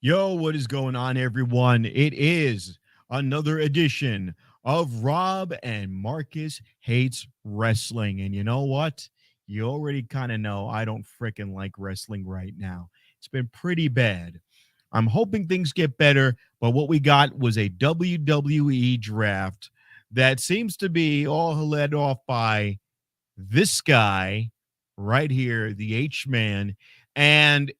Yo, what is going on, everyone? It is another edition of Rob and Marcus Hates Wrestling. And you know what? You already kind of know I don't freaking like wrestling right now. It's been pretty bad. I'm hoping things get better, but what we got was a WWE draft that seems to be all led off by this guy right here, the H Man. And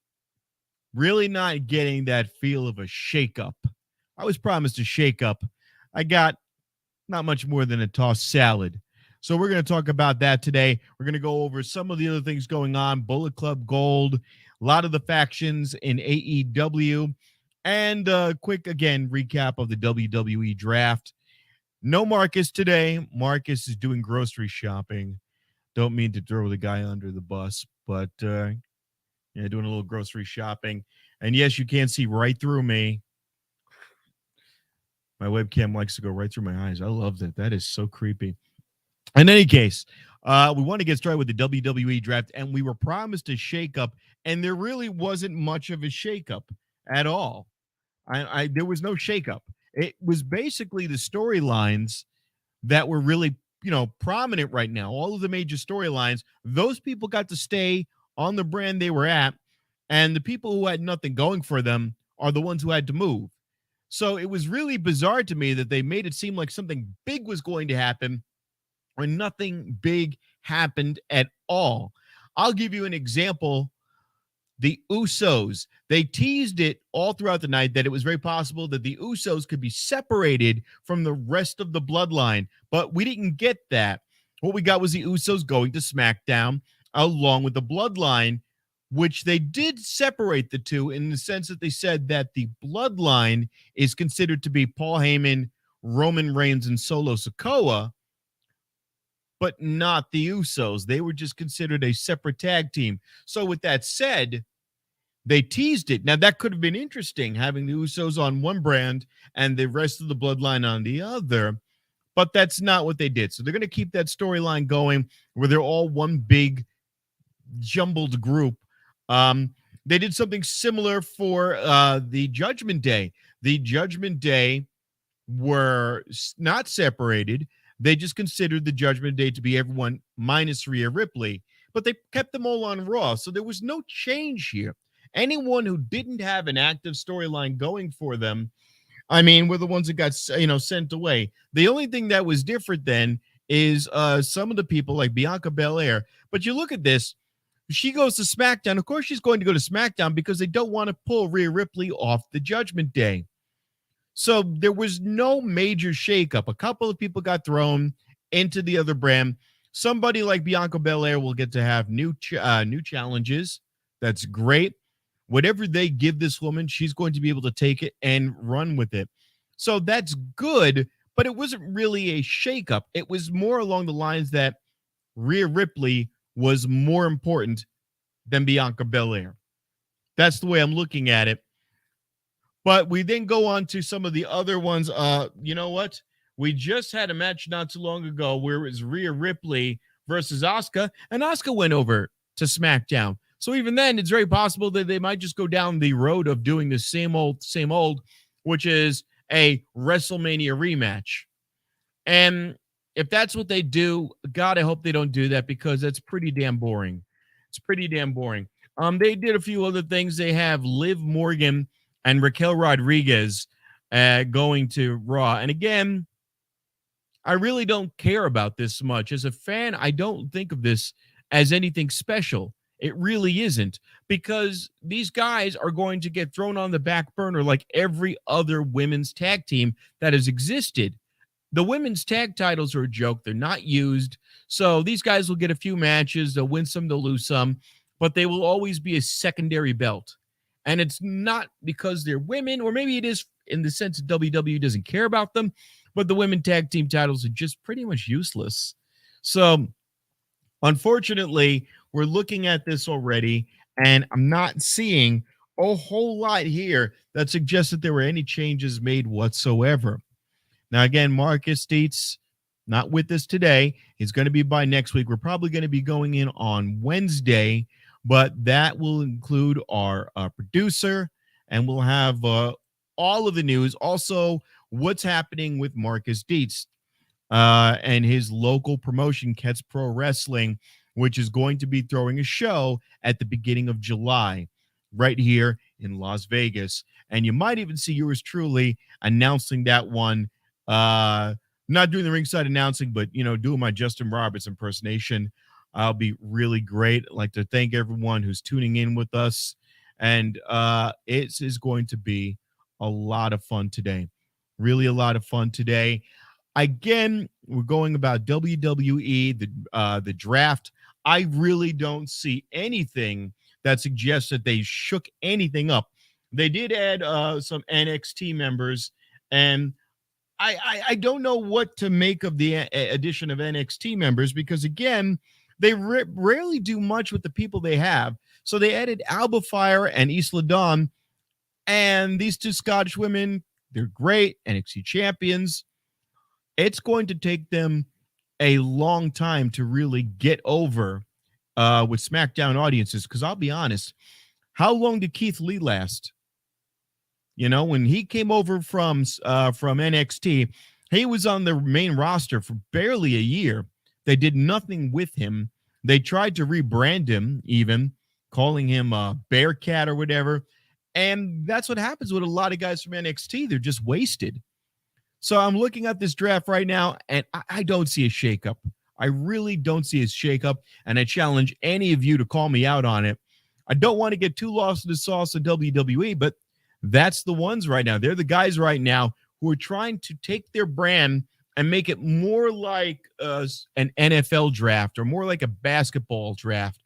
really not getting that feel of a shakeup. I was promised a shakeup. I got not much more than a tossed salad. So we're going to talk about that today. We're going to go over some of the other things going on, Bullet Club Gold, a lot of the factions in AEW, and a quick, again, recap of the WWE draft. No Marcus today. Marcus is doing grocery shopping. Don't mean to throw the guy under the bus, but yeah, doing a little grocery shopping. And yes, you can see right through me. My webcam likes to go right through my eyes. I love that. That is so creepy. In any case, we want to get started with the WWE draft, and we were promised a shakeup, and there really wasn't much of a shakeup at all. There was no shakeup. It was basically the storylines that were really, prominent right now. All of the major storylines, those people got to stay on the brand they were at, and the people who had nothing going for them are the ones who had to move. So it was really bizarre to me that they made it seem like something big was going to happen when nothing big happened at all. I'll give you an example. The Usos, they teased it all throughout the night that it was very possible that the Usos could be separated from the rest of the bloodline, but we didn't get that. What we got was the Usos going to SmackDown along with the bloodline, which they did separate the two in the sense that they said that the bloodline is considered to be Paul Heyman, Roman Reigns, and Solo Sikoa, but not the Usos. They were just considered a separate tag team. So with that said, they teased it. Now, that could have been interesting, having the Usos on one brand and the rest of the bloodline on the other, but that's not what they did. So they're going to keep that storyline going where they're all one big jumbled group. They did something similar for the Judgment Day. The Judgment Day were not separated. They just considered the Judgment Day to be everyone minus Rhea Ripley, but they kept them all on Raw. So there was no change here. Anyone who didn't have an active storyline going for them, were the ones that got, sent away. The only thing that was different then is some of the people like Bianca Belair. But you look at this, she goes to SmackDown. Of course, she's going to go to SmackDown because they don't want to pull Rhea Ripley off the Judgment Day. So there was no major shakeup. A couple of people got thrown into the other brand. Somebody like Bianca Belair will get to have new challenges. That's great. Whatever they give this woman, she's going to be able to take it and run with it. So that's good, but it wasn't really a shakeup. It was more along the lines that Rhea Ripley was more important than Bianca Belair. That's the way I'm looking at it. But we then go on to some of the other ones. You know what? We just had a match not too long ago where it was Rhea Ripley versus Asuka, and Asuka went over to SmackDown. So even then, it's very possible that they might just go down the road of doing the same old, which is a WrestleMania rematch. And if that's what they do, God, I hope they don't do that because that's pretty damn boring. It's pretty damn boring. They did a few other things. They have Liv Morgan and Raquel Rodriguez going to Raw. And again, I really don't care about this much. As a fan, I don't think of this as anything special. It really isn't, because these guys are going to get thrown on the back burner like every other women's tag team that has existed. The women's tag titles are a joke. They're not used. So these guys will get a few matches. They'll win some, they'll lose some, but they will always be a secondary belt. And it's not because they're women, or maybe it is in the sense that WWE doesn't care about them, but the women tag team titles are just pretty much useless. So unfortunately, we're looking at this already, and I'm not seeing a whole lot here that suggests that there were any changes made whatsoever. Now, again, Marcus states not with us today. He's going to be by next week. We're probably going to be going in on Wednesday, but that will include our producer and we'll have all of the news. Also, what's happening with Marcus Dietz and his local promotion, Kets Pro Wrestling, which is going to be throwing a show at the beginning of July right here in Las Vegas. And you might even see yours truly announcing that one. Not doing the ringside announcing, but, doing my Justin Roberts impersonation. I'll be really great. I'd like to thank everyone who's tuning in with us. And it is going to be a lot of fun today. Really a lot of fun today. Again, we're going about WWE, the draft. I really don't see anything that suggests that they shook anything up. They did add some NXT members, and I don't know what to make of the addition of NXT members because, again, they rarely do much with the people they have. So they added Alba Fire and Isla Dawn, and these two Scottish women, they're great NXT champions. It's going to take them a long time to really get over with SmackDown audiences. Because I'll be honest, how long did Keith Lee last? When he came over from NXT, he was on the main roster for barely a year. They did nothing with him. They tried to rebrand him, even calling him Bearcat or whatever. And that's what happens with a lot of guys from NXT. They're just wasted. So I'm looking at this draft right now, and I don't see a shakeup. I really don't see a shakeup, and I challenge any of you to call me out on it. I don't want to get too lost in the sauce of WWE, but that's the ones right now. They're the guys right now who are trying to take their brand and make it more like an NFL draft or more like a basketball draft.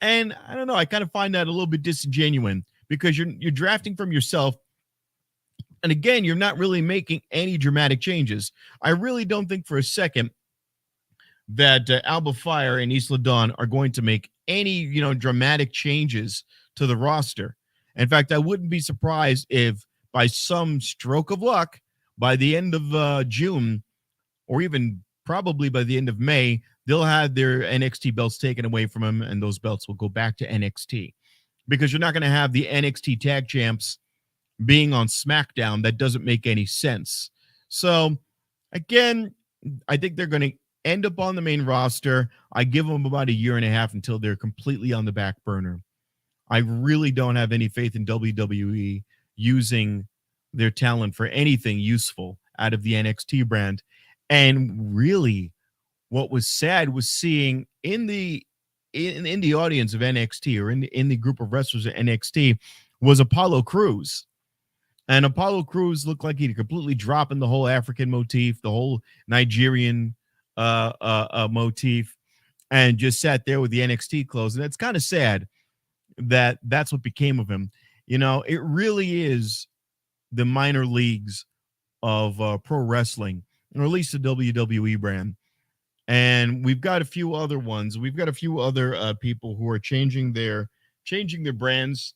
And I don't know, I kind of find that a little bit disingenuous because you're drafting from yourself. And again, you're not really making any dramatic changes. I really don't think for a second that Alba Fire and Isla Dawn are going to make any, dramatic changes to the roster. In fact, I wouldn't be surprised if by some stroke of luck, by the end of June, or even probably by the end of May, they'll have their NXT belts taken away from them, and those belts will go back to NXT. Because you're not going to have the NXT tag champs being on SmackDown. That doesn't make any sense. So, again, I think they're going to end up on the main roster. I give them about a year and a half until they're completely on the back burner. I really don't have any faith in WWE using their talent for anything useful out of the NXT brand. And really, what was sad was seeing in the audience of NXT or in the group of wrestlers at NXT was Apollo Crews. And Apollo Crews looked like he'd completely dropping the whole African motif, the whole Nigerian motif, and just sat there with the NXT clothes. And it's kind of sad that that's what became of him. It really is the minor leagues of pro wrestling, or at least the WWE brand. And we've got a few other ones. We've got a few other people who are changing their brands.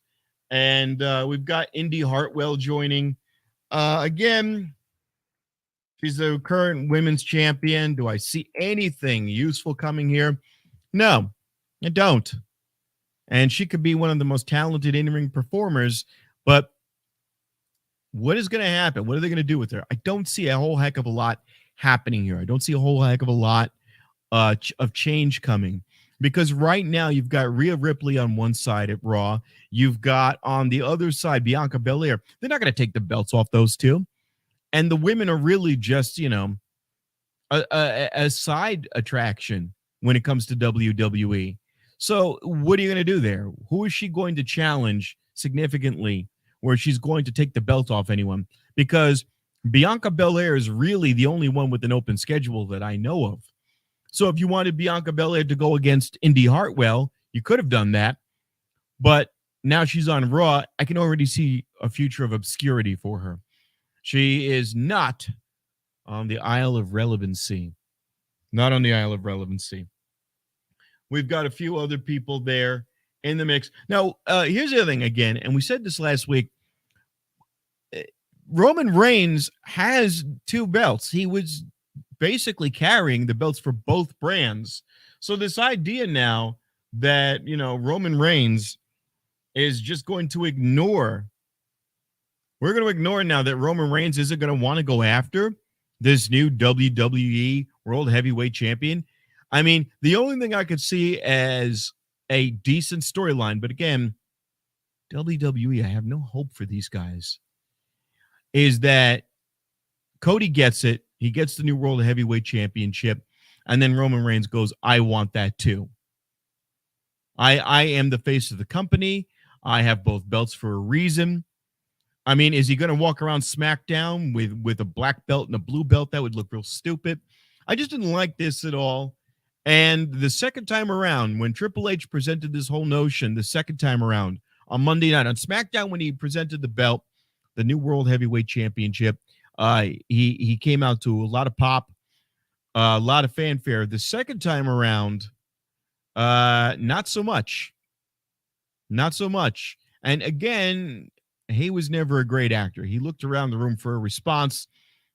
And we've got Indy Hartwell joining. Again, she's the current women's champion. Do I see anything useful coming here? No, I don't. And she could be one of the most talented in-ring performers, but what is going to happen? What are they going to do with her? I don't see a whole heck of a lot happening here. I don't see a whole heck of a lot of change coming, because right now you've got Rhea Ripley on one side at Raw. You've got on the other side Bianca Belair. They're not going to take the belts off those two. And the women are really just, a side attraction when it comes to WWE. So what are you going to do there? Who is she going to challenge significantly where she's going to take the belt off anyone? Because Bianca Belair is really the only one with an open schedule that I know of. So if you wanted Bianca Belair to go against Indy Hartwell, you could have done that. But now she's on Raw. I can already see a future of obscurity for her. She is not on the Isle of Relevancy. Not on the Isle of Relevancy. We've got a few other people there in the mix. Now, here's the other thing again, and we said this last week. Roman Reigns has two belts. He was basically carrying the belts for both brands. So this idea now that, Roman Reigns is just going to ignore. We're going to ignore now that Roman Reigns isn't going to want to go after this new WWE World Heavyweight Champion. I mean, the only thing I could see as a decent storyline, but again, WWE, I have no hope for these guys, is that Cody gets it. He gets the new World Heavyweight Championship. And then Roman Reigns goes, I want that too. I am the face of the company. I have both belts for a reason. I mean, is he going to walk around SmackDown with a black belt and a blue belt? That would look real stupid. I just didn't like this at all. And the second time around, when Triple H presented this whole notion, the second time around on Monday night on SmackDown, when he presented the belt, the new World Heavyweight Championship, he came out to a lot of pop, a lot of fanfare. The second time around, not so much. Not so much. And again, he was never a great actor. He looked around the room for a response,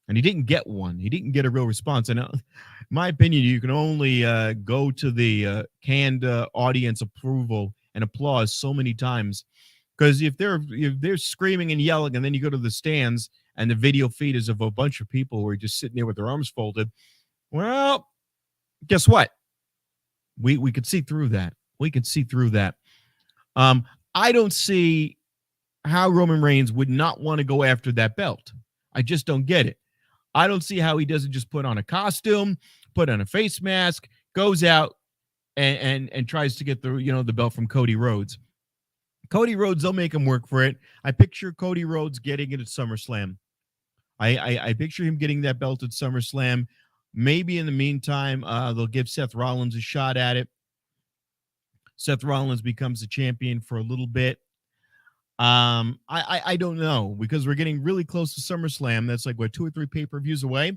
and he didn't get one. He didn't get a real response. And in my opinion, you can only go to the canned audience approval and applause so many times. Because if they're screaming and yelling, and then you go to the stands and the video feed is of a bunch of people who are just sitting there with their arms folded, well, guess what? We could see through that. We could see through that. I don't see how Roman Reigns would not want to go after that belt. I just don't get it. I don't see how he doesn't just put on a costume, put on a face mask, goes out and tries to get the belt from Cody Rhodes. Cody Rhodes, they'll make him work for it. I picture Cody Rhodes getting it at SummerSlam. I picture him getting that belt at SummerSlam. Maybe in the meantime, they'll give Seth Rollins a shot at it. Seth Rollins becomes the champion for a little bit. I don't know, because we're getting really close to SummerSlam. That's like, what, 2 or 3 pay-per-views away?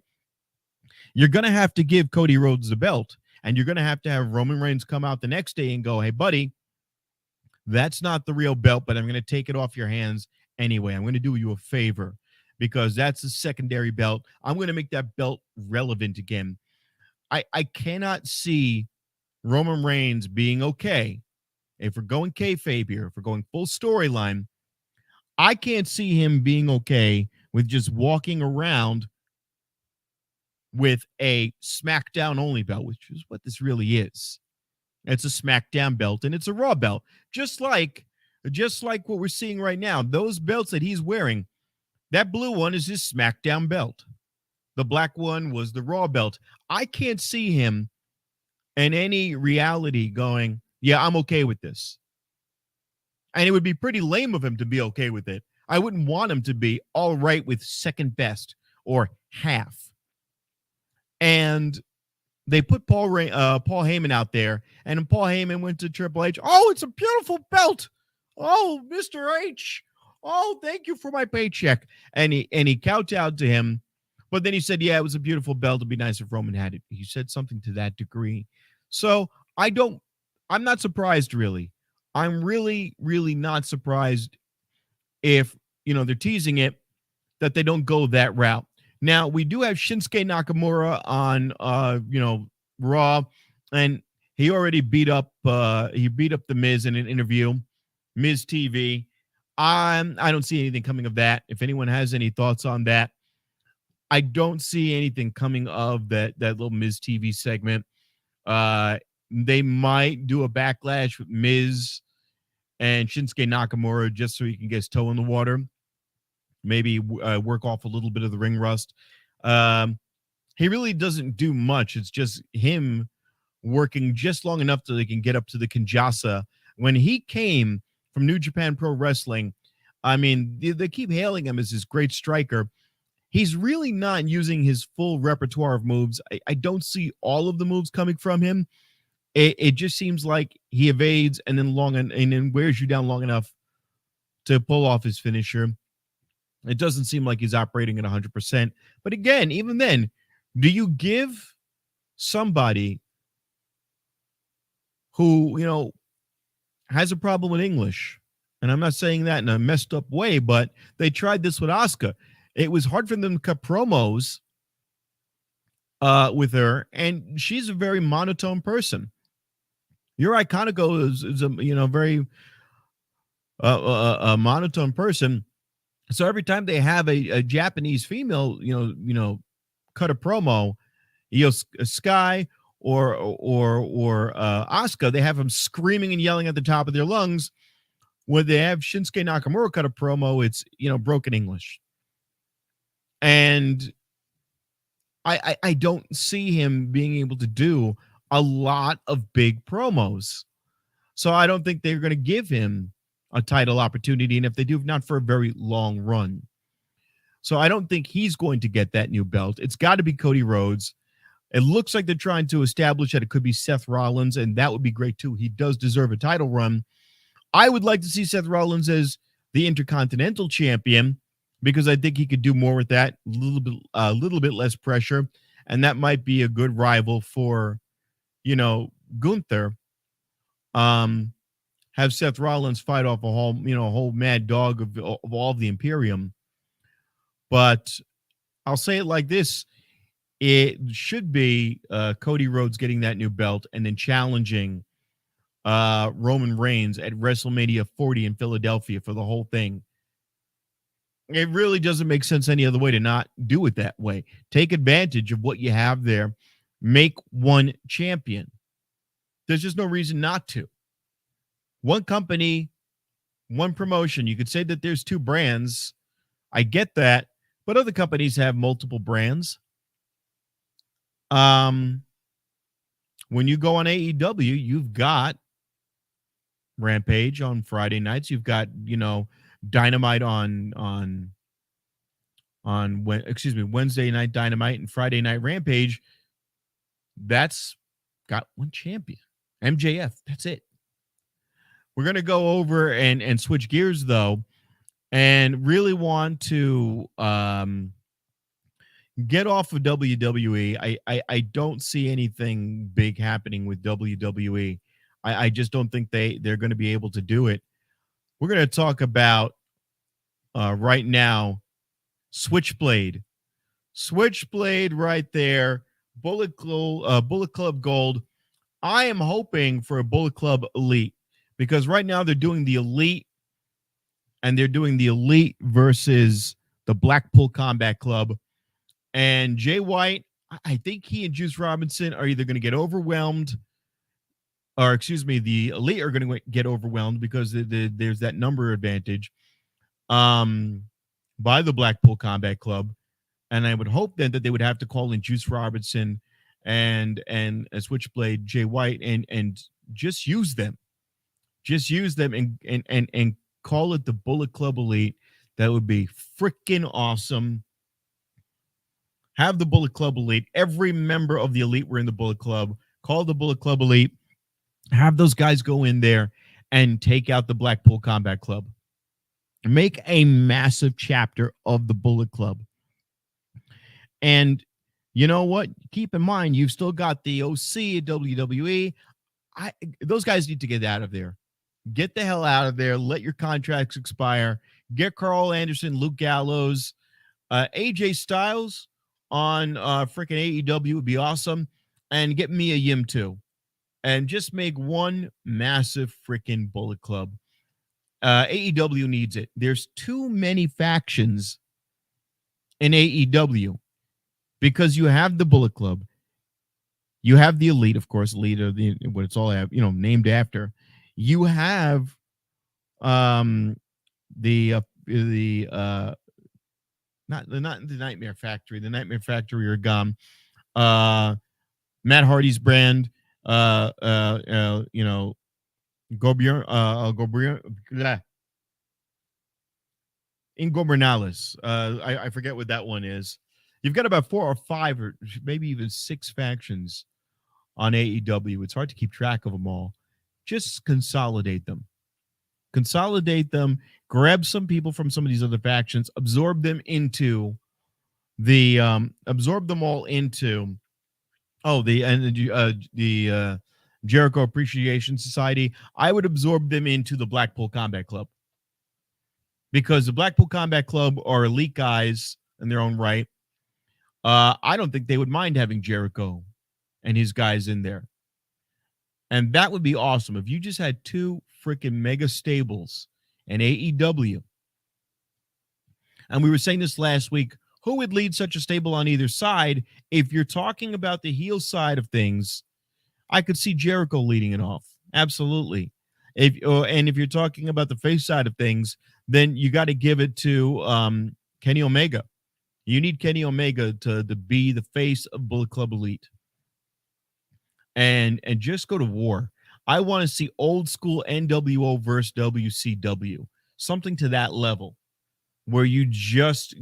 You're going to have to give Cody Rhodes the belt, and you're going to have Roman Reigns come out the next day and go, hey, buddy, that's not the real belt, but I'm going to take it off your hands anyway. I'm going to do you a favor because that's a secondary belt. I'm going to make that belt relevant again. I cannot see Roman Reigns being okay. If we're going kayfabe here, if we're going full storyline, I can't see him being okay with just walking around with a SmackDown only belt, which is what this really is. It's a SmackDown belt and it's a Raw belt. Just like what we're seeing right now, those belts that he's wearing, that blue one is his SmackDown belt. The black one was the Raw belt. I can't see him in any reality going, yeah, I'm okay with this. And it would be pretty lame of him to be okay with it. I wouldn't want him to be all right with second best or half. And they put Paul Heyman out there, and Paul Heyman went to Triple H. Oh, it's a beautiful belt. Oh, Mr. H. Oh, thank you for my paycheck. And he kowtowed to him. But then he said, yeah, it was a beautiful belt. It'd be nice if Roman had it. He said something to that degree. So I'm not surprised, really. I'm really, really not surprised if, they're teasing it, that they don't go that route. Now, we do have Shinsuke Nakamura on, Raw, and he already beat up the Miz in an interview, Miz TV. I don't see anything coming of that. If anyone has any thoughts on that, I don't see anything coming of that little Miz TV segment. They might do a backlash with Miz and Shinsuke Nakamura just so he can get his toe in the water. Maybe work off a little bit of the ring rust. He really doesn't do much. It's just him working just long enough so they can get up to the Kinshasa. When he came from New Japan Pro Wrestling, I mean, they keep hailing him as this great striker. He's really not using his full repertoire of moves. I don't see all of the moves coming from him. It just seems like he evades and then wears you down long enough to pull off his finisher. It doesn't seem like he's operating at 100%. But again, even then, do you give somebody who, has a problem with English? And I'm not saying that in a messed up way, but they tried this with Asuka. It was hard for them to cut promos with her, and she's a very monotone person. Your Iconico is a very a monotone person. So every time they have a Japanese female, cut a promo, Sky or Asuka, they have them screaming and yelling at the top of their lungs. When they have Shinsuke Nakamura cut a promo, it's broken English, and I don't see him being able to do a lot of big promos. So I don't think they're going to give him a title opportunity, and if they do, not for a very long run. So I don't think he's going to get that new belt. It's got to be Cody Rhodes. It looks like they're trying to establish that it could be Seth Rollins, and that would be great too. He does deserve a title run. I would like to see Seth Rollins as the Intercontinental Champion because I think he could do more with that, a little bit less pressure, and that might be a good rival for, Gunther. Um, have Seth Rollins fight off a whole mad dog of all of the Imperium. But I'll say it like this. It should be Cody Rhodes getting that new belt and then challenging Roman Reigns at WrestleMania 40 in Philadelphia for the whole thing. It really doesn't make sense any other way to not do it that way. Take advantage of what you have there. Make one champion. There's just no reason not to. One company, one promotion. You could say that there's two brands. I get that, but other companies have multiple brands. When you go on AEW, you've got Rampage on Friday nights. You've got, Dynamite on Wednesday night Dynamite and Friday night Rampage. That's got one champion, MJF. That's it. We're going to go over and switch gears though, and really want to get off of WWE. I don't see anything big happening with WWE. I just don't think they're going to be able to do it. We're going to talk about right now Switchblade right there. Bullet Club Gold. I am hoping for a Bullet Club Elite because right now they're doing the Elite and they're doing the Elite versus the Blackpool Combat Club. And Jay White, I think he and Juice Robinson are either going to get overwhelmed or, the Elite are going to get overwhelmed because there's that number advantage by the Blackpool Combat Club. And I would hope then that they would have to call in Juice Robinson and a Switchblade Jay White and just use them. Just use them and call it the Bullet Club Elite. That would be freaking awesome. Have the Bullet Club Elite. Every member of the Elite were in the Bullet Club. Call the Bullet Club Elite. Have those guys go in there and take out the Blackpool Combat Club. Make a massive chapter of the Bullet Club. And you know what? Keep in mind, you've still got the OC at WWE. Those guys need to get out of there. Get the hell out of there. Let your contracts expire. Get Carl Anderson, Luke Gallows, AJ Styles on freaking AEW would be awesome. And get Mia Yim too. And just make one massive freaking Bullet Club. AEW needs it. There's too many factions in AEW because you have the Bullet Club. You have the Elite, of course, Elite of the what it's all named after. You have not the Nightmare Factory. The Nightmare Factory are gone. Matt Hardy's brand. Ingobernales. I forget what that one is. You've got about 4 or 5 or maybe even 6 factions on AEW. It's hard to keep track of them all. Just consolidate them. Grab some people from some of these other factions, absorb them all into the Jericho Appreciation Society. I would absorb them into the Blackpool Combat Club because the Blackpool Combat Club are elite guys in their own right. I don't think they would mind having Jericho and his guys in there. And that would be awesome if you just had 2 freaking mega stables and AEW. And we were saying this last week. Who would lead such a stable on either side? If you're talking about the heel side of things, I could see Jericho leading it off. Absolutely. And if you're talking about the face side of things, then you got to give it to Kenny Omega. You need Kenny Omega to be the face of Bullet Club Elite. And just go to war. I want to see old school NWO versus WCW. Something to that level where you just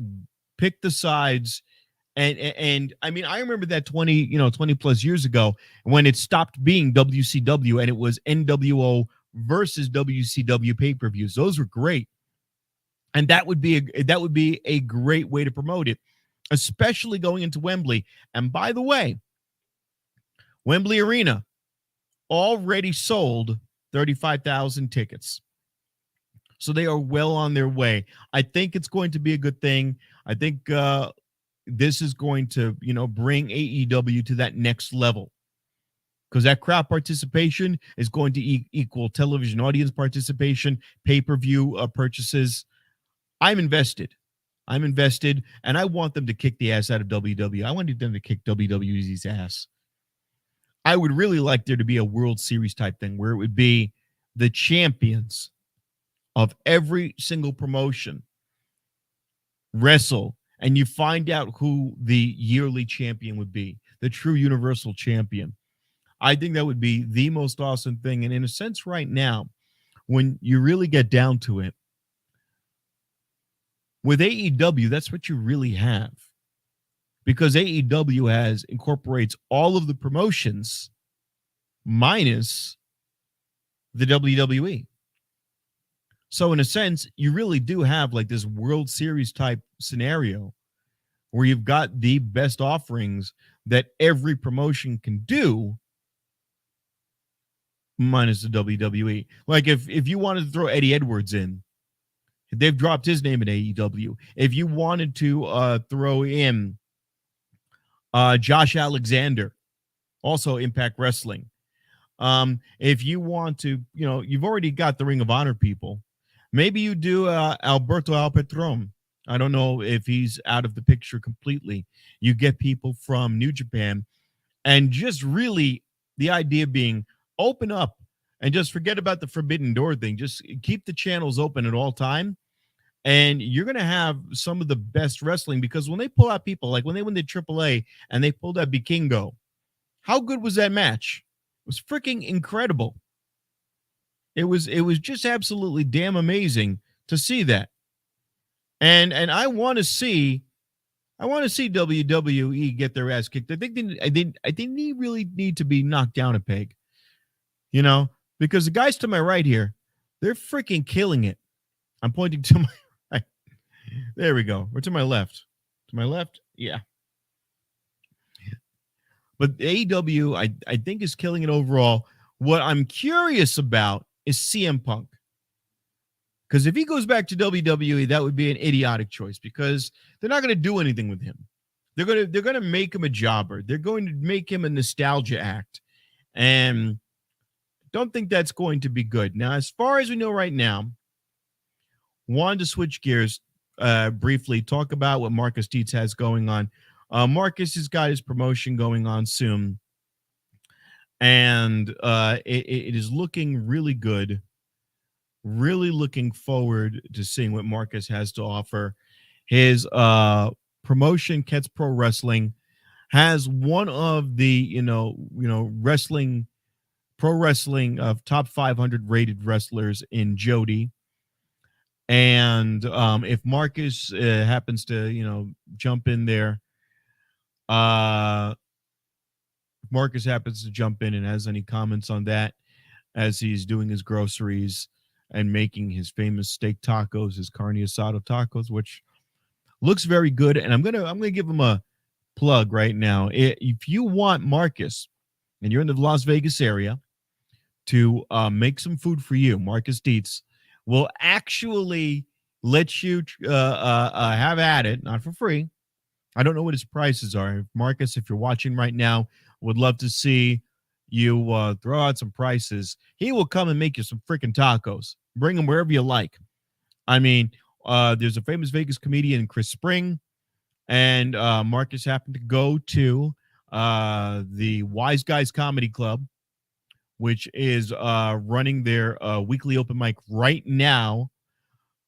pick the sides. And I mean, I remember that 20 plus years ago when it stopped being WCW and it was NWO versus WCW pay-per-views. Those were great. And that would be a great way to promote it, especially going into Wembley. And by the way, Wembley Arena already sold 35,000 tickets. So they are well on their way. I think it's going to be a good thing. I think this is going to, bring AEW to that next level, because that crowd participation is going to equal television audience participation, pay-per-view purchases. I'm invested, and I want them to kick the ass out of WWE. I wanted them to kick WWE's ass. I would really like there to be a World Series type thing where it would be the champions of every single promotion wrestle, and you find out who the yearly champion would be, the true universal champion. I think that would be the most awesome thing. And in a sense, right now, when you really get down to it, with AEW, that's what you really have. Because AEW incorporates all of the promotions minus the WWE. So in a sense, you really do have like this World Series type scenario where you've got the best offerings that every promotion can do minus the WWE. Like if you wanted to throw Eddie Edwards in, they've dropped his name in AEW. If you wanted to throw in Josh Alexander, also Impact Wrestling. If you want to, you've already got the Ring of Honor people. Maybe you do Alberto Alpetron. I don't know if he's out of the picture completely. You get people from New Japan, and just really the idea being open up and just forget about the Forbidden Door thing. Just keep the channels open at all time. And you're going to have some of the best wrestling, because when they pull out people, like when they win the AAA and they pulled out Vikingo, how good was that match? It was freaking incredible. It was just absolutely damn amazing to see that. And I want to see WWE get their ass kicked. I think they really need to be knocked down a peg. Because the guys to my right here, they're freaking killing it. I'm pointing to my right. There we go. Or to my left. To my left? Yeah. But AEW, I think, is killing it overall. What I'm curious about is CM Punk. Because if he goes back to WWE, that would be an idiotic choice, because they're not going to do anything with him. They're going to make him a jobber. They're going to make him a nostalgia act. And don't think that's going to be good. Now, as far as we know right now, wanted to switch gears briefly, talk about what Markus Dietz has going on. Markus has got his promotion going on soon, and it is looking really good. Really looking forward to seeing what Markus has to offer. His promotion, Kets Pro Wrestling, has one of the wrestling, pro wrestling of top 500 rated wrestlers in Jody. And if Markus happens to jump in there, Markus happens to jump in and has any comments on that as he's doing his groceries and making his famous steak tacos, his carne asada tacos, which looks very good. And I'm gonna give him a plug right now. If you want Markus and you're in the Las Vegas area to make some food for you, Markus Dietz will actually let you have at it, not for free. I don't know what his prices are. Markus, if you're watching right now, would love to see you throw out some prices. He will come and make you some freaking tacos. Bring them wherever you like. I mean, there's a famous Vegas comedian, Chris Spring, and Marcus happened to go to the Wise Guys Comedy Club, which is running their weekly open mic right now.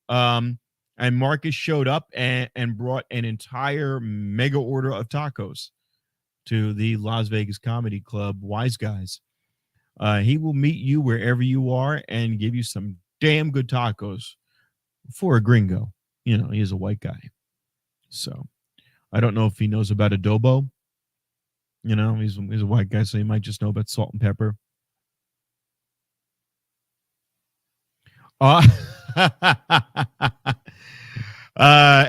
Um, and Marcus showed up and brought an entire mega order of tacos to the Las Vegas Comedy Club Wise Guys. He will meet you wherever you are and give you some damn good tacos for a gringo. You know, he's a white guy. So I don't know if he knows about adobo. You know, he's a white guy, so he might just know about salt and pepper. Uh,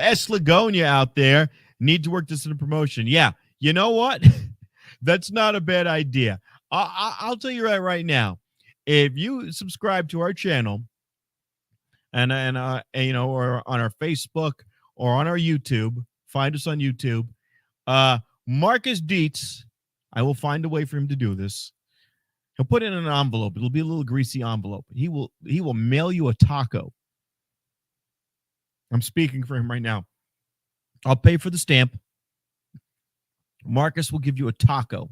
S. Lagonia out there need to work this in a promotion. Yeah, you know what? That's not a bad idea. I'll tell you right now. If you subscribe to our channel and you know, or on our Facebook or on our YouTube, find us on YouTube. Marcus Dietz, I will find a way for him to do this. He'll put it in an envelope. It'll be a little greasy envelope. He will mail you a taco. I'm speaking for him right now. I'll pay for the stamp. Marcus will give you a taco.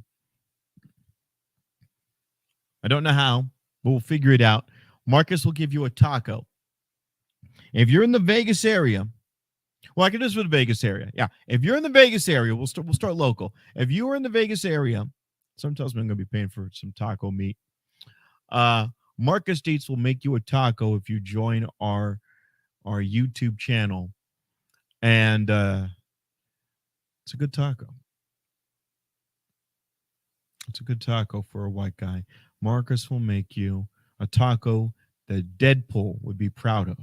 I don't know how, but we'll figure it out. Marcus will give you a taco. If you're in the Vegas area, well, I can do this for the Vegas area. Yeah, if you're in the Vegas area, we'll start local. If you are in the Vegas area, someone tells me I'm going to be paying for some taco meat. Marcus Dietz will make you a taco if you join our YouTube channel, and it's a good taco. It's a good taco for a white guy. Marcus will make you a taco that Deadpool would be proud of.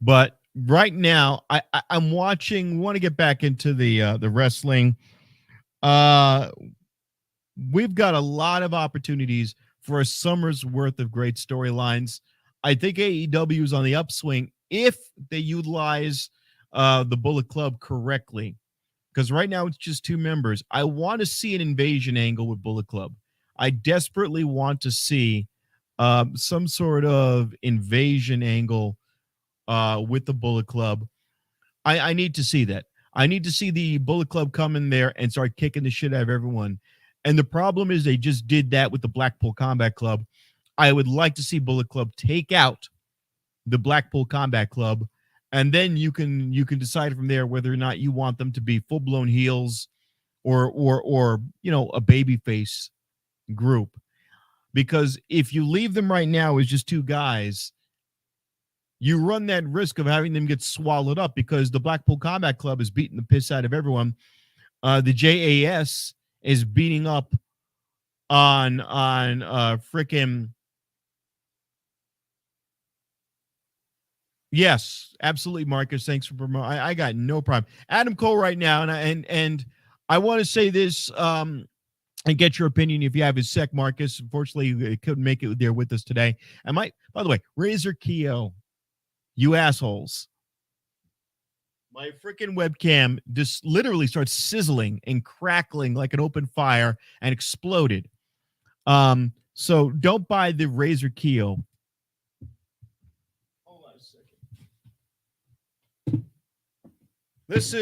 But right now, I'm watching. Want to get back into the wrestling. We've got a lot of opportunities for a summer's worth of great storylines. I think AEW is on the upswing if they utilize the Bullet Club correctly. Because right now it's just two members. I want to see an invasion angle with Bullet Club. I desperately want to see some sort of invasion angle with the Bullet Club. I need to see that. I need to see the Bullet Club come in there and start kicking the shit out of everyone. And the problem is they just did that with the Blackpool Combat Club. I would like to see Bullet Club take out the Blackpool Combat Club, and then you can decide from there whether or not you want them to be full-blown heels or you know, a babyface group. Because if you leave them right now as just two guys, you run that risk of having them get swallowed up because the Blackpool Combat Club is beating the piss out of everyone. The JAS is beating up on frickin' yes, absolutely, Marcus. Thanks for promoting. I got no problem. Adam Cole right now, and I want to say this and get your opinion if you have his sec, Marcus. Unfortunately, it couldn't make it there with us today. And by the way, Razor Kiyo, you assholes. My freaking webcam just literally starts sizzling and crackling like an open fire and exploded. So don't buy the Razor Kiyo. Hold on a second. This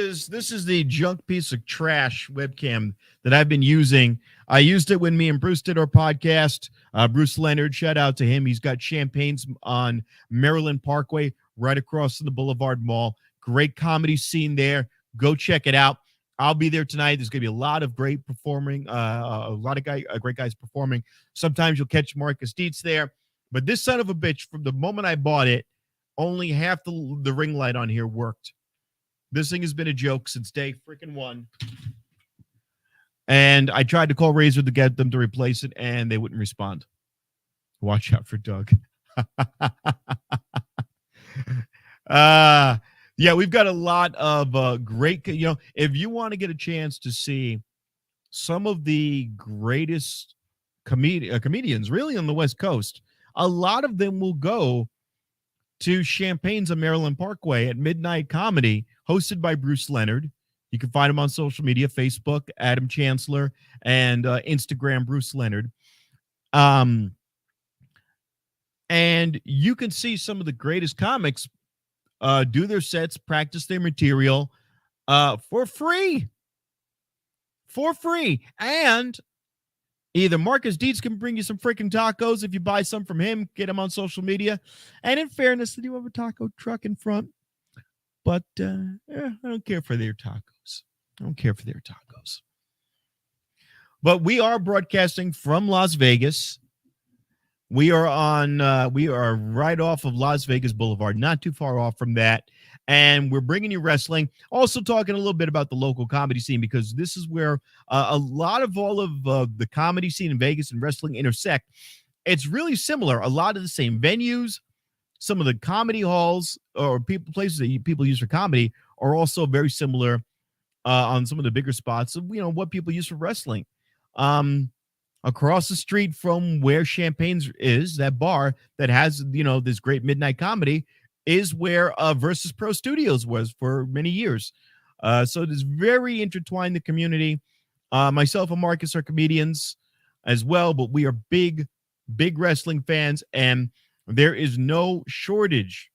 is the junk piece of trash webcam that I've been using. I used it when me and Bruce did our podcast. Bruce Leonard, shout out to him. He's got champagnes on Maryland Parkway, right across from the Boulevard Mall. Great comedy scene there. Go check it out. I'll be there tonight. There's going to be a lot of great performing, a lot of great guys performing. Sometimes you'll catch Marcus Dietz there. But this son of a bitch, from the moment I bought it, only half the ring light on here worked. This thing has been a joke since day freaking one. And I tried to call Razor to get them to replace it, and they wouldn't respond. Watch out for Doug. Yeah, we've got a lot of great, you know, if you want to get a chance to see some of the greatest comedians really on the West Coast, a lot of them will go to Champagnes on Maryland Parkway at Midnight Comedy, hosted by Bruce Leonard. You can find him on social media, Facebook, Adam Chancellor, and Instagram, Bruce Leonard. And you can see some of the greatest comics do their sets, practice their material for free. For free. And either Marcus Dietz can bring you some freaking tacos if you buy some from him, get him on social media. And in fairness, they do have a taco truck in front. But I don't care for their tacos. I don't care for their tacos. But we are broadcasting from Las Vegas. We are right off of Las Vegas Boulevard, not too far off from that. And we're bringing you wrestling. Also talking a little bit about the local comedy scene, because this is where a lot of all of the comedy scene in Vegas and wrestling intersect. It's really similar. A lot of the same venues, some of the comedy halls or places that people use for comedy are also very similar on some of the bigger spots of, what people use for wrestling. Across the street from where Champagne's is, that bar that has, this great midnight comedy, is where Versus Pro Studios was for many years. So it is very intertwined, the community. Myself and Marcus are comedians as well, but we are big wrestling fans, and there is no shortage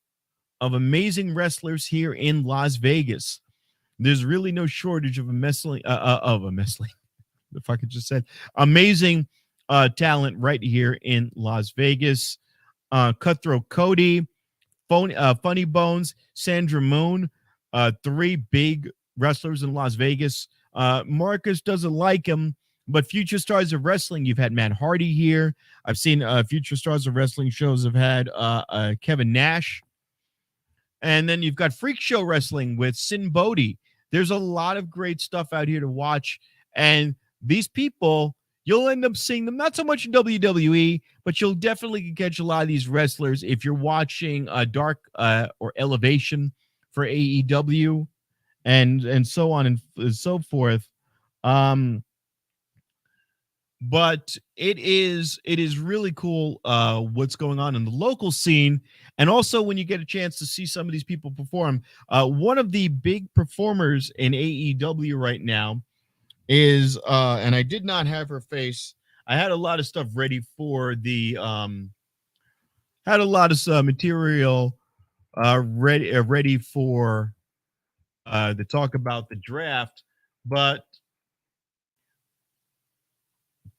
of amazing wrestlers here in Las Vegas. There's really no shortage of the fuck I just said, amazing talent right here in Las Vegas. Cutthroat Cody, Funny Bones, Sandra Moon, three big wrestlers in Las Vegas. Marcus doesn't like him, but Future Stars of Wrestling, you've had Matt Hardy here. I've seen Future Stars of Wrestling shows have had Kevin Nash. And then you've got Freak Show Wrestling with Sin Bodhi. There's a lot of great stuff out here to watch. And these people, you'll end up seeing them, not so much in WWE, but you'll definitely catch a lot of these wrestlers if you're watching Dark or Elevation for AEW and so on and so forth. But it is really cool what's going on in the local scene. And also when you get a chance to see some of these people perform, one of the big performers in AEW right now is and I did not have her face. I had a lot of stuff ready for the had a lot of material ready for to talk about the draft, but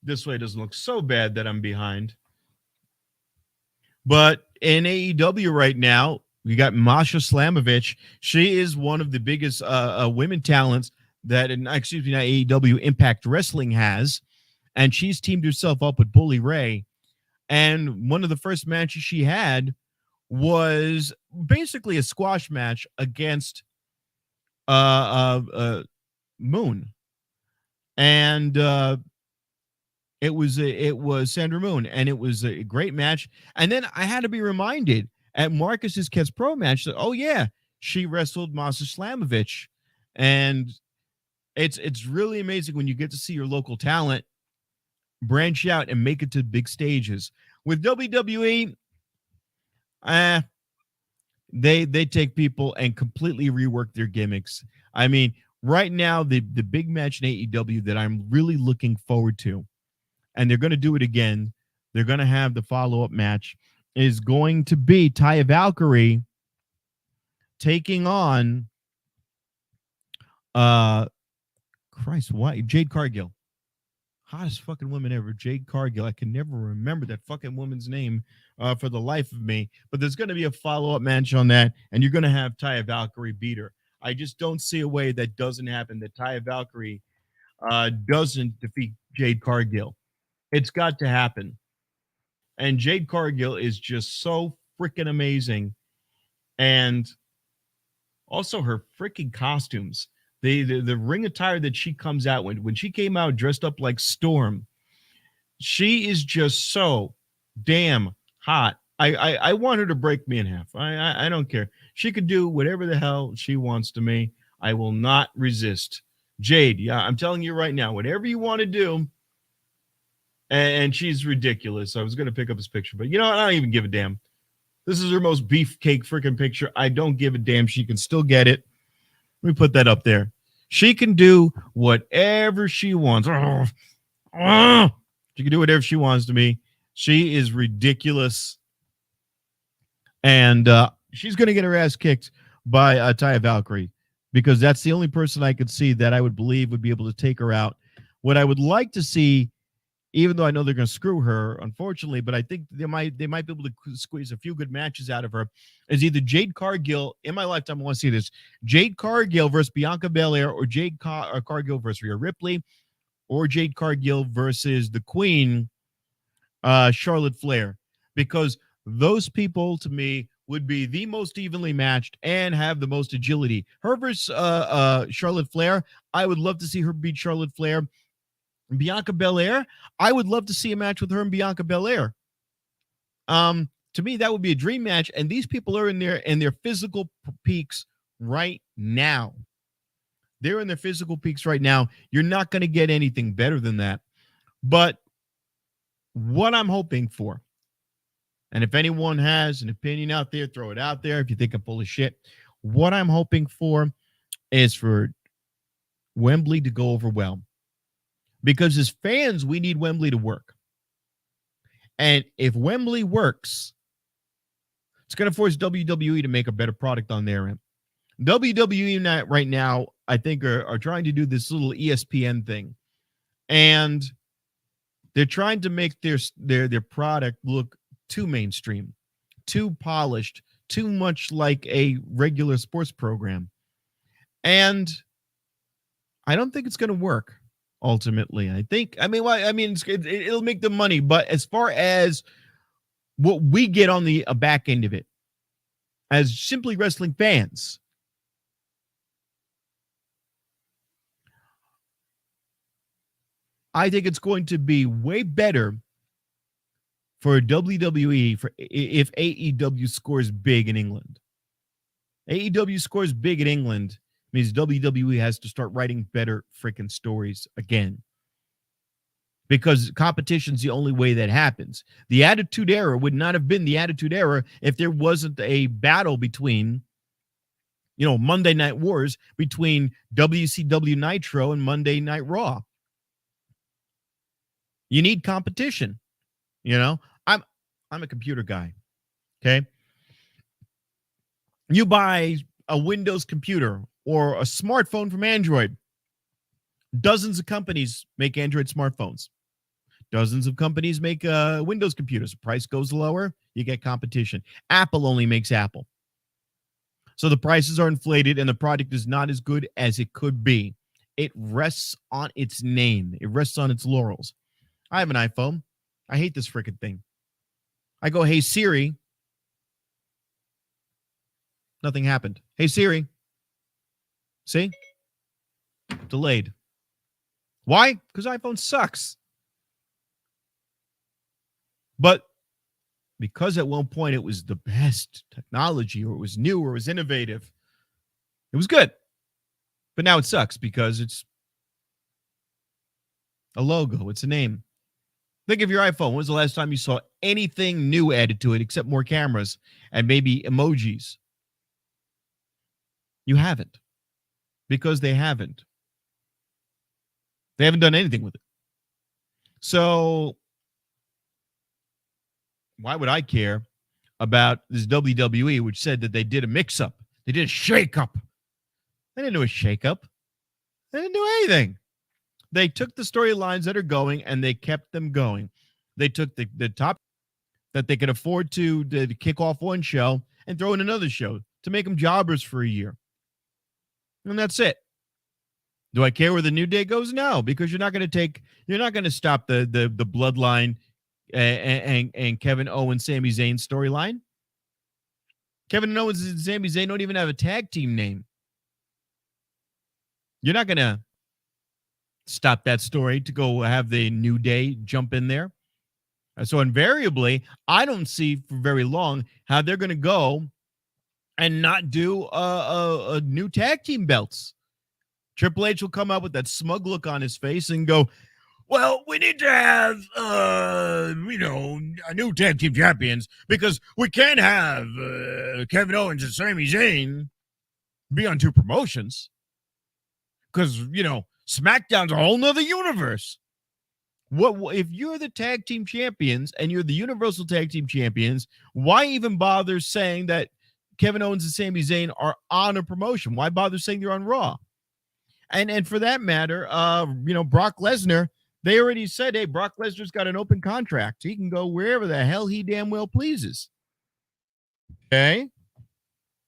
this way it doesn't look so bad that I'm behind. But in AEW right now, we got Masha Slamovich. She is one of the biggest women talents that, not AEW, Impact Wrestling has. And she's teamed herself up with Bully Ray. And one of the first matches she had was basically a squash match against Moon. And it was Sandra Moon, and it was a great match. And then I had to be reminded at Marcus's Cats Pro match that, oh yeah, she wrestled Masha Slamovich. And it's really amazing when you get to see your local talent branch out and make it to big stages. With WWE, they take people and completely rework their gimmicks. I mean, right now, the big match in AEW that I'm really looking forward to, and they're going to do it again, they're going to have the follow-up match, is going to be Taya Valkyrie taking on Jade Cargill. Hottest fucking woman ever, Jade Cargill. I can never remember that fucking woman's name for the life of me. But there's going to be a follow-up match on that, and you're going to have Taya Valkyrie beat her. I just don't see a way that doesn't happen, that Taya Valkyrie doesn't defeat Jade Cargill. It's got to happen. And Jade Cargill is just so freaking amazing. And also her freaking costumes. The ring attire that she comes out when she came out dressed up like Storm, she is just so damn hot. I want her to break me in half. I don't care. She could do whatever the hell she wants to me. I will not resist. Jade, yeah, I'm telling you right now, whatever you want to do. And she's ridiculous. I was going to pick up this picture, but you know what? I don't even give a damn. This is her most beefcake freaking picture. I don't give a damn. She can still get it. Let me put that up there. She can do whatever she wants. She can do whatever she wants to me. She is ridiculous. And she's going to get her ass kicked by Taya Valkyrie because that's the only person I could see that I would believe would be able to take her out. What I would like to see, even though I know they're going to screw her, unfortunately, but I think they might be able to squeeze a few good matches out of her, is either Jade Cargill. In my lifetime, I want to see this: Jade Cargill versus Bianca Belair, or Cargill versus Rhea Ripley, or Jade Cargill versus the Queen, Charlotte Flair, because those people to me would be the most evenly matched and have the most agility. Her versus Charlotte Flair, I would love to see her beat Charlotte Flair. Bianca Belair, I would love to see a match with her and Bianca Belair. To me, that would be a dream match, and these people are in their physical peaks right now. They're in their physical peaks right now. You're not going to get anything better than that. But what I'm hoping for, and if anyone has an opinion out there, throw it out there if you think I'm full of shit. What I'm hoping for is for Wembley to go over well. Because as fans, we need Wembley to work. And if Wembley works, it's going to force WWE to make a better product on their end. WWE right now, I think, are trying to do this little ESPN thing. And they're trying to make their product look too mainstream, too polished, too much like a regular sports program. And I don't think it's going to work. Ultimately, it'll make the money, but as far as what we get on the back end of it, as simply wrestling fans, I think it's going to be way better for WWE if AEW scores big in England. AEW scores big in England means WWE has to start writing better freaking stories again. Because competition's the only way that happens. The Attitude Era would not have been the Attitude Era if there wasn't a battle between, Monday Night Wars between WCW Nitro and Monday Night Raw. You need competition. I'm a computer guy. Okay. You buy a Windows computer or a smartphone from Android. Dozens of companies make Android smartphones. Dozens of companies make Windows computers. The price goes lower, you get competition. Apple only makes Apple. So the prices are inflated and the product is not as good as it could be. It rests on its name. It rests on its laurels. I have an iPhone. I hate this freaking thing. I go, hey, Siri. Nothing happened. Hey, Siri. See? Delayed. Why? Because iPhone sucks. But because at one point it was the best technology, or it was new, or it was innovative, it was good. But now it sucks because it's a logo. It's a name. Think of your iPhone. When was the last time you saw anything new added to it except more cameras and maybe emojis? You haven't. Because they haven't. They haven't done anything with it. So why would I care about this WWE, which said that they did a mix-up? They did a shake-up. They didn't do a shake-up. They didn't do anything. They took the storylines that are going and they kept them going. They took the top that they could afford to kick off one show and throw in another show to make them jobbers for a year. And that's it. Do I care where the New Day goes? No, because you're not going to stop the Bloodline and Kevin Owens, Sami Zayn storyline. Kevin Owens and Sami Zayn don't even have a tag team name. You're not going to stop that story to go have the New Day jump in there. So invariably, I don't see for very long how they're going to go and not do a new tag team belts. Triple H will come up with that smug look on his face and go, well, we need to have, a new tag team champions because we can't have Kevin Owens and Sami Zayn be on two promotions because, SmackDown's a whole nother universe. What if you're the tag team champions and you're the Universal Tag Team Champions? Why even bother saying that Kevin Owens and Sami Zayn are on a promotion? Why bother saying they're on Raw? And for that matter, Brock Lesnar, they already said, hey, Brock Lesnar's got an open contract. He can go wherever the hell he damn well pleases. Okay.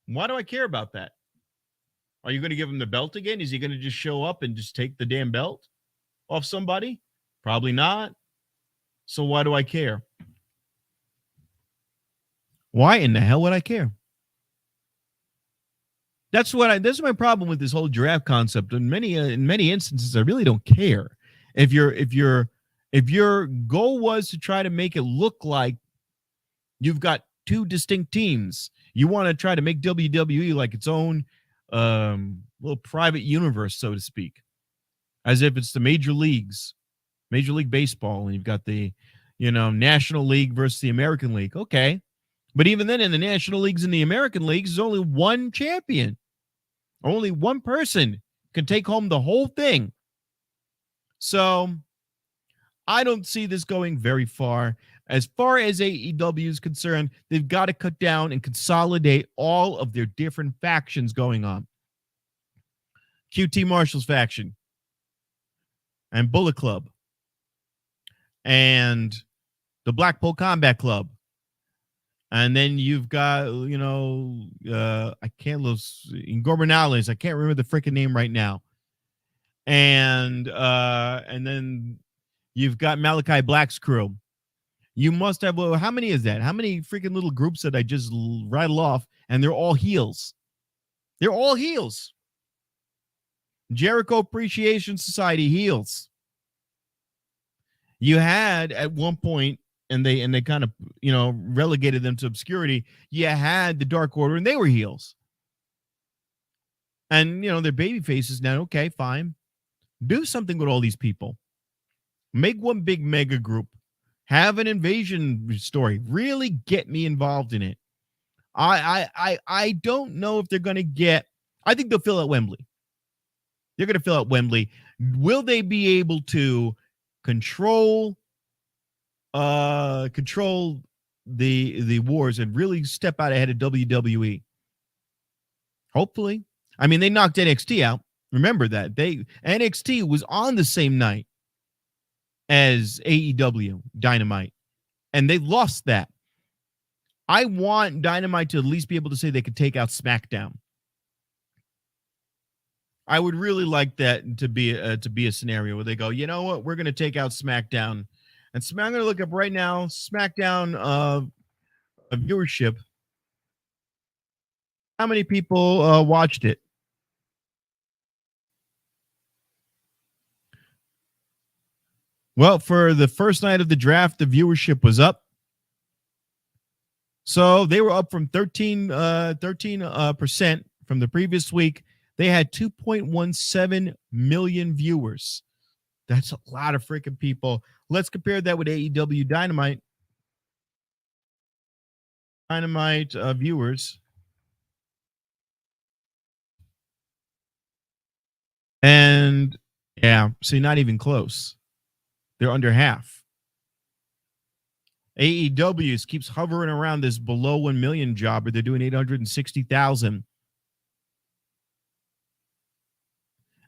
Why do I care about that? Are you going to give him the belt again? Is he going to just show up and just take the damn belt off somebody? Probably not. So why do I care? Why in the hell would I care? That's my problem with this whole draft concept. In many instances, I really don't care. If your goal was to try to make it look like you've got two distinct teams, you want to try to make WWE like its own little private universe, so to speak, as if it's the major leagues, Major League Baseball, and you've got the National League versus the American League. Okay, but even then, in the National Leagues and the American Leagues, there's only one champion. Only one person can take home the whole thing. So I don't see this going very far. As far as AEW is concerned, they've got to cut down and consolidate all of their different factions going on. QT Marshall's faction and Bullet Club and the Blackpool Combat Club. And then you've got, I can't lose Ingorminales. I can't remember the freaking name right now. And then you've got Malachi Black's crew. You must have, how many is that? How many freaking little groups that I just rattle off? And they're all heels. They're all heels. Jericho Appreciation Society heels. You had at one point, and they kind of, relegated them to obscurity. You had the Dark Order, and they were heels. And, they're baby faces now. Okay, fine. Do something with all these people. Make one big mega group. Have an invasion story. Really get me involved in it. I don't know if they're going to get... I think they'll fill out Wembley. They're going to fill out Wembley. Will they be able to control the wars and really step out ahead of WWE? Hopefully. I mean, they knocked NXT out. Remember that. NXT was on the same night as AEW Dynamite, and they lost that. I want Dynamite to at least be able to say they could take out SmackDown. I would really like that to be a scenario where they go, you know what, we're going to take out SmackDown. And I'm going to look up right now, SmackDown viewership. How many people watched it? Well, for the first night of the draft, the viewership was up. So they were up from 13% from the previous week. They had 2.17 million viewers. That's a lot of freaking people. Let's compare that with AEW Dynamite. Dynamite viewers. And yeah, see, not even close. They're under half. AEW keeps hovering around this below 1 million job, but they're doing 860,000.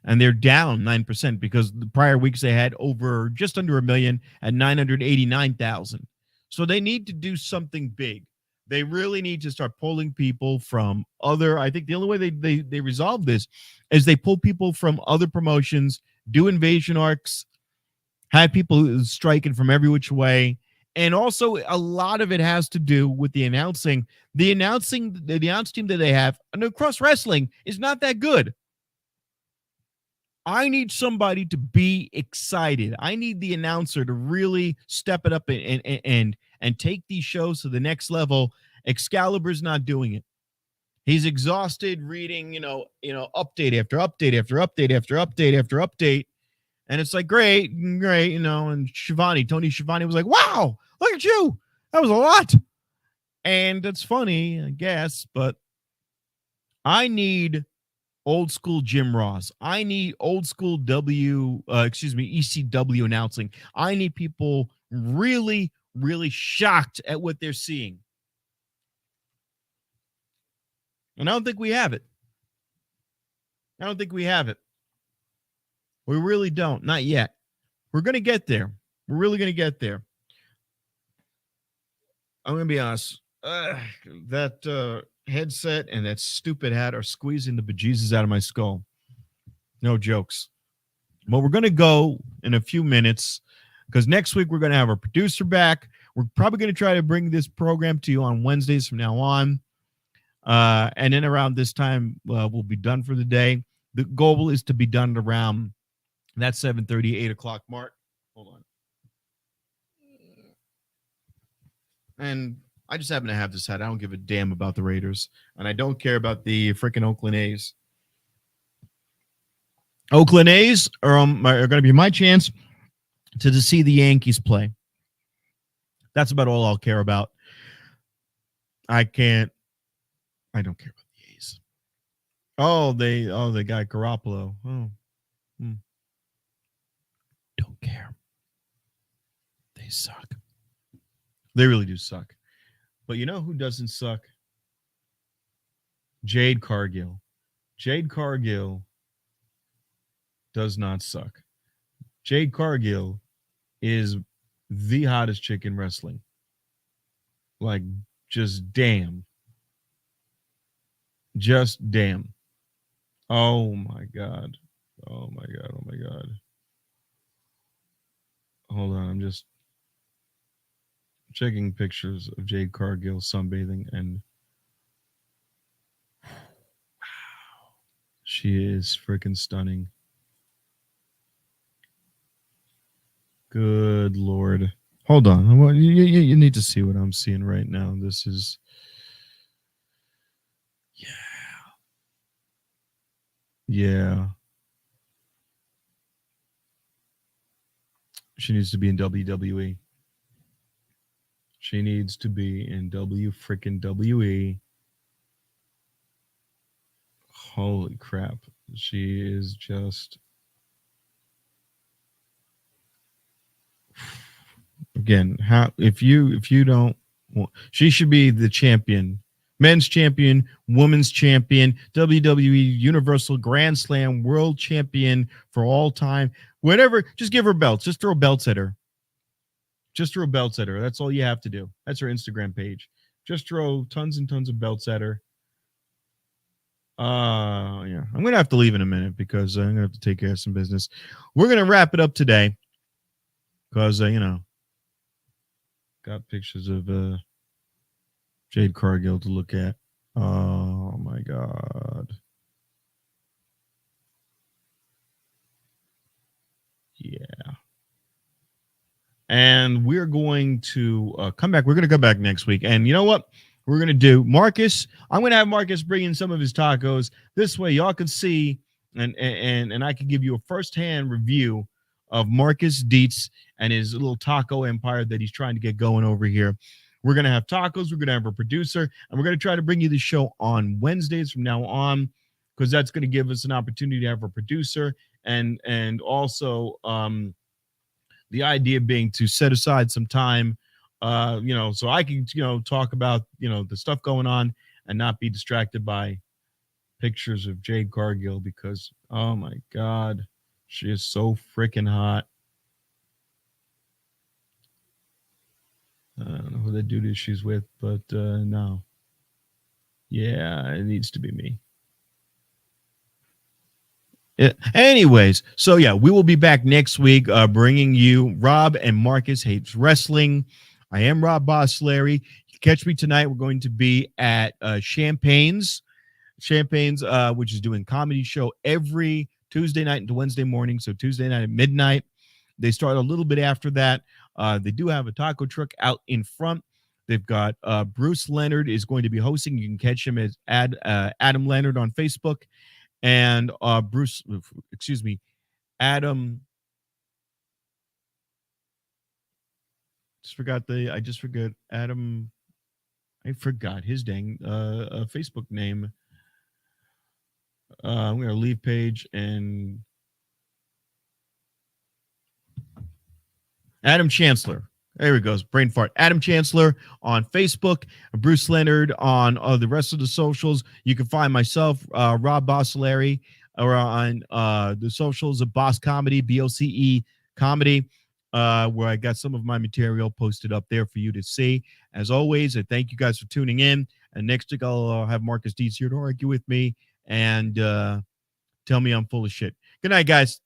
And they're down 9% because the prior weeks they had over just under 1 million at 989,000. So they need to do something big. They really need to start pulling people from other. I think the only way they resolve this is they pull people from other promotions, do invasion arcs, have people striking from every which way. And also a lot of it has to do with the announcing. The announce team that they have across wrestling is not that good. I need somebody to be excited. I need the announcer to really step it up and take these shows to the next level. Excalibur's not doing it. He's exhausted reading, update after update after update after update after update. And it's like, great, and Tony Schiavone was like, wow, look at you. That was a lot. And that's funny, I guess, but I need old school Jim Ross. I need old school ECW announcing. I need people really, really shocked at what they're seeing. And I don't think we have it. I don't think we have it. We really don't. Not yet. We're going to get there. We're really going to get there. I'm going to be honest. That headset and that stupid hat are squeezing the bejesus out of my skull. No jokes. But we're going to go in a few minutes because next week we're going to have our producer back. We're probably going to try to bring this program to you on Wednesdays from now on. And then around this time, we'll be done for the day. The goal is to be done around that 7:30, 8 o'clock mark. Hold on. And I just happen to have this hat. I don't give a damn about the Raiders. And I don't care about the freaking Oakland A's. Oakland A's are going to be my chance to see the Yankees play. That's about all I'll care about. I don't care about the A's. They got Garoppolo. Don't care. They suck. They really do suck. But you know who doesn't suck? Jade Cargill. Jade Cargill does not suck. Jade Cargill is the hottest chick in wrestling. Like, just damn. Just damn. Oh, my God. Oh, my God. Oh, my God. Hold on. I'm just checking pictures of Jade Cargill sunbathing, and wow, she is freaking stunning. Good Lord. Hold on. You need to see what I'm seeing right now. This is, yeah. She needs to be in WWE. She needs to be in WWE. Holy crap. She is just, again, if you don't want, she should be the champion, men's champion, women's champion, WWE Universal Grand Slam world champion for all time. Whatever, just give her belts. Just throw belts at her. Just throw belts at her. That's all you have to do. That's her Instagram page. Just throw tons and tons of belts at her. Yeah. I'm gonna have to leave in a minute because I'm gonna have to take care of some business. We're gonna wrap it up today because got pictures of Jade Cargill to look at. Oh my God. Yeah. And we're going to come back. We're going to come back next week. And you know what? We're going to do Marcus. I'm going to have Marcus bring in some of his tacos. This way y'all can see and I can give you a firsthand review of Marcus Dietz and his little taco empire that he's trying to get going over here. We're going to have tacos. We're going to have a producer. And we're going to try to bring you the show on Wednesdays from now on because that's going to give us an opportunity to have a producer and also the idea being to set aside some time, so I can, talk about, the stuff going on and not be distracted by pictures of Jade Cargill because, oh my God, she is so freaking hot. I don't know who that dude is she's with, but no. Yeah, it needs to be me. Yeah. Anyways, so yeah, we will be back next week bringing you Rob and Marcus Hates Wrestling. I am Rob Boss Larry. Catch me tonight. We're going to be at Champagne's, which is doing comedy show every Tuesday night into Wednesday morning. So Tuesday night at midnight. They start a little bit after that. They do have a taco truck out in front. They've got Bruce Leonard is going to be hosting. You can catch him as Adam Leonard on Facebook. And Adam. I just forgot Adam. I forgot his dang Facebook name. I'm going to leave page and Adam Chancellor. There he goes. Brain fart. Adam Chancellor on Facebook. Bruce Leonard on the rest of the socials. You can find myself, Rob Bossolari, or on the socials of Boss Comedy, BOCE Comedy, where I got some of my material posted up there for you to see. As always, I thank you guys for tuning in. And next week, I'll have Marcus Dietz here to argue with me and tell me I'm full of shit. Good night, guys.